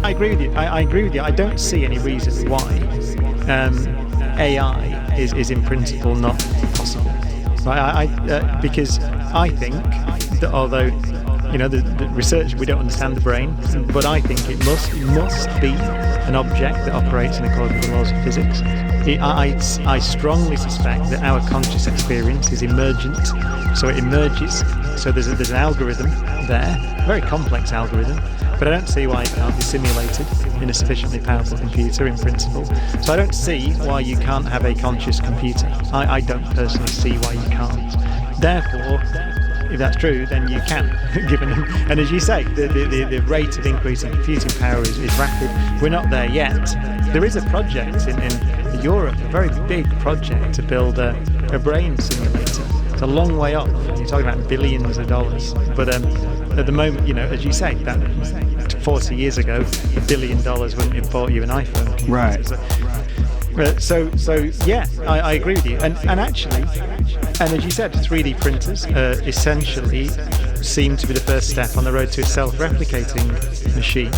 I agree with you. I agree with you. I don't see any reason why AI is in principle not possible. Right? Because I think that although the research, we don't understand the brain, but I think it must be an object that operates in accordance with the laws of physics. I strongly suspect that our conscious experience is emergent, so it emerges. So there's an algorithm there, a very complex algorithm, but I don't see why it can't be simulated in a sufficiently powerful computer in principle. So I don't see why you can't have a conscious computer. I don't personally see why you can't. Therefore, if that's true, then you can, given them. And as you say, the rate of increase in computing power is rapid. We're not there yet. There is a project in Europe, a very big project to build a brain simulator. It's a long way off. You're talking about billions of dollars. But at the moment, as you say, that 40 years ago, $1 billion wouldn't have bought you an iPhone. Right. So yeah, I agree with you. And actually, and as you said, 3D printers essentially seem to be the first step on the road to a self-replicating machine.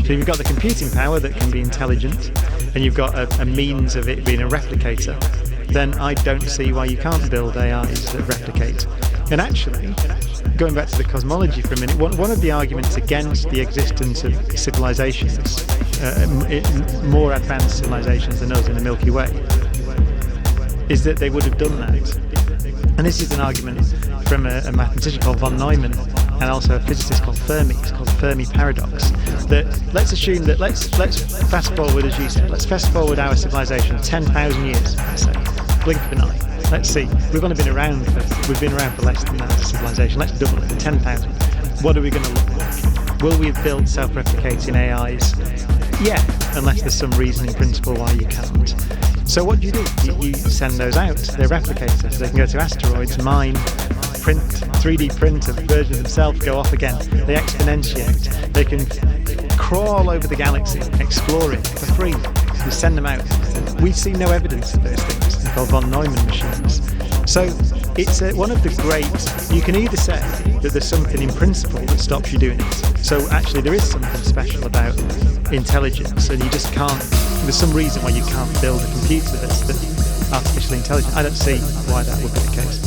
So you've got the computing power that can be intelligent, and you've got a means of it being a replicator, then I don't see why you can't build AIs that replicate. And actually, going back to the cosmology for a minute, one of the arguments against the existence of civilizations, more advanced civilizations than us in the Milky Way, is that they would have done that. And this is an argument from a mathematician called von Neumann and also a physicist called Fermi. It's called the Fermi paradox. That let's assume that let's fast forward, as you said, let's fast forward our civilization 10,000 years, let's say, blink of an eye. Let's see, we've been around for less than that as a civilization. Let's double it, 10,000. What are we going to look like? Will we have built self-replicating AIs? Yeah, unless there's some reason in principle why you can't. So what do? You send those out. They're replicators. They can go to asteroids, mine, print, 3D print a version of themselves, go off again. They exponentiate. They can crawl over the galaxy, explore it for free. We send them out. We've seen no evidence of those things. They're called von Neumann machines. So it's one of the great. You can either say that there's something in principle that stops you doing it. So actually there is something special about intelligence, and you just can't. There's some reason why you can't build a computer that's artificially intelligent. I don't see why that would be the case.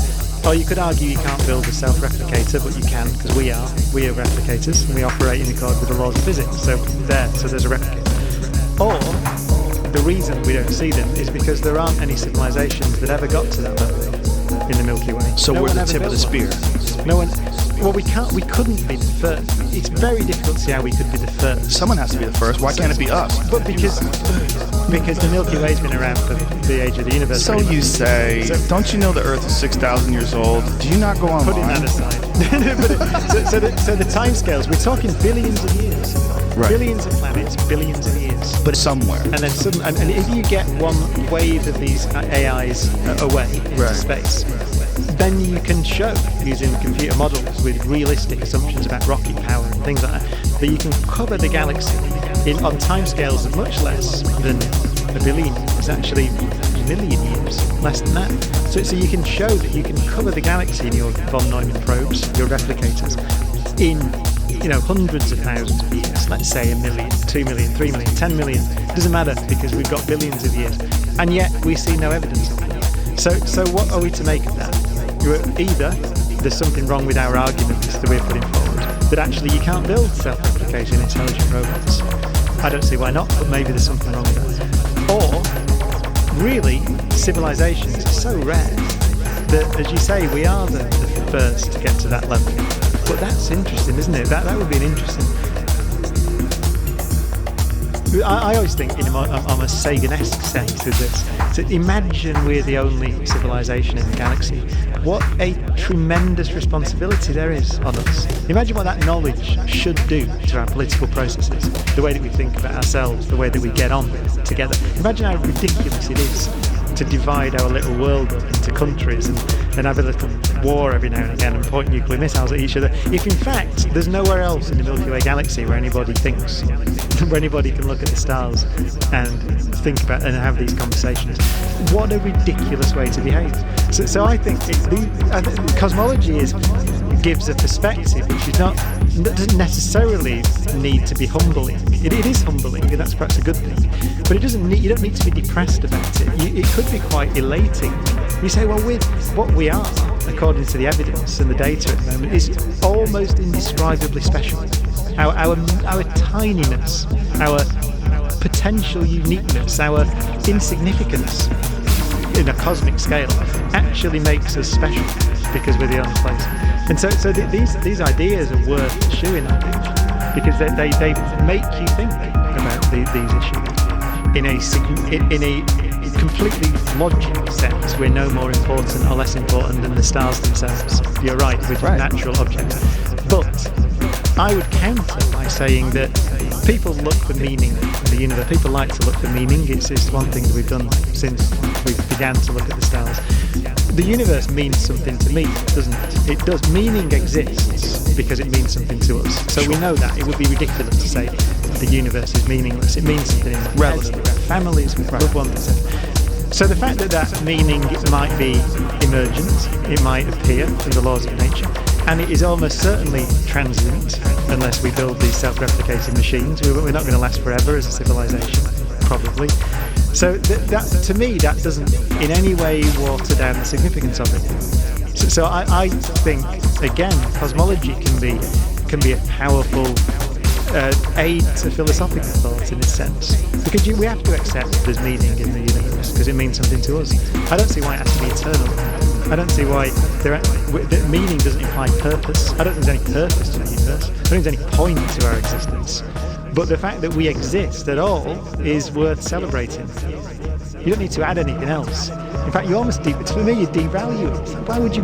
Or you could argue you can't build a self-replicator, but you can, because we are replicators, and we operate in accord with the laws of physics. So there's a replicator. Or the reason we don't see them is because there aren't any civilizations that ever got to that level in the Milky Way. So we're the tip of the spear. No one. Well, we couldn't be the first. It's very difficult to see how we could be the first. Someone has to be the first. Why can't it be us? But because the Milky Way's been around for the age of the universe. So you say. So, don't you know the Earth is 6,000 years old? Do you not go online? Putting that aside. so the timescales, we're talking billions of years. Right. Billions of planets, billions of years. But somewhere. And then and if you get one wave of these AIs away into space, then you can show, using computer models with realistic assumptions about rocket power and things like that you can cover the galaxy on timescales of much less than a billion. It's actually a million years, less than that. So you can show that you can cover the galaxy in your von Neumann probes, your replicators, in hundreds of thousands of years. Let's say 1 million, 2 million, 3 million, 10 million. It doesn't matter, because we've got billions of years, and yet we see no evidence of it. So what are we to make of that? Either there's something wrong with our arguments that we're putting forward, that actually you can't build self-replicating intelligent robots. I don't see why not, but maybe there's something wrong with that. Or, really, civilizations are so rare that, as you say, we are the first to get to that level. But that's interesting, isn't it? That would be an interesting. I always think in a Sagan-esque sense of this. So imagine we're the only civilization in the galaxy. What a tremendous responsibility there is on us. Imagine what that knowledge should do to our political processes, the way that we think about ourselves, the way that we get on together. Imagine how ridiculous it is to divide our little world up into countries and have a little war every now and again and point nuclear missiles at each other. If in fact there's nowhere else in the Milky Way galaxy where anybody thinks, where anybody can look at the stars and think about and have these conversations. What a ridiculous way to behave. So I think cosmology is gives a perspective which is doesn't necessarily need to be humbling. It is humbling, and that's perhaps a good thing. But it doesn't need. You don't need to be depressed about it. It could be quite elating. You say, well, with what we are, according to the evidence and the data at the moment, is almost indescribably special. Our tininess, our potential uniqueness, our insignificance in a cosmic scale actually makes us special because we're the only place. And so these ideas are worth pursuing, I think, because they make you think about these issues in a completely logical sense. We're no more important or less important than the stars themselves. You're right, with natural objects. But I would counter by saying that people look for meaning in the universe. People like to look for meaning. It's one thing that we've done since we began to look at the stars. The universe means something to me, doesn't it? It does. Meaning exists because it means something to us. So we know that. It would be ridiculous to say the universe is meaningless. It means something in our heads, with our families, with loved ones, etc. So the fact that meaning might be emergent, it might appear from the laws of nature, and it is almost certainly transient unless we build these self-replicating machines. We're not going to last forever as a civilization, probably. So that to me, that doesn't in any way water down the significance of it. So I think, again, cosmology can be a powerful aid to philosophical thought in a sense, because we have to accept there's meaning in the universe because it means something to us. I don't see why it has to be eternal. I don't see why meaning doesn't imply purpose. I don't think there's any purpose to the universe. I don't think there's any point to our existence. But the fact that we exist at all is worth celebrating. You don't need to add anything else. In fact, for me, you devalue it. Why would you?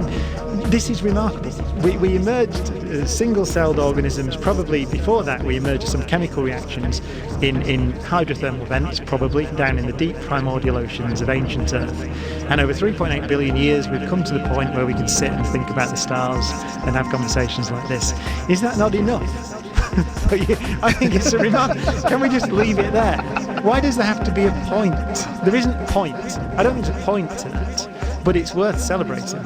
This is remarkable. We emerged single-celled organisms. Probably before that, we emerged some chemical reactions in hydrothermal vents, probably down in the deep primordial oceans of ancient Earth. And over 3.8 billion years, we've come to the point where we can sit and think about the stars and have conversations like this. Is that not enough? I think it's a remark. Can we just leave it there? Why does there have to be a point? There isn't a point. I don't think there's a point to that, but it's worth celebrating.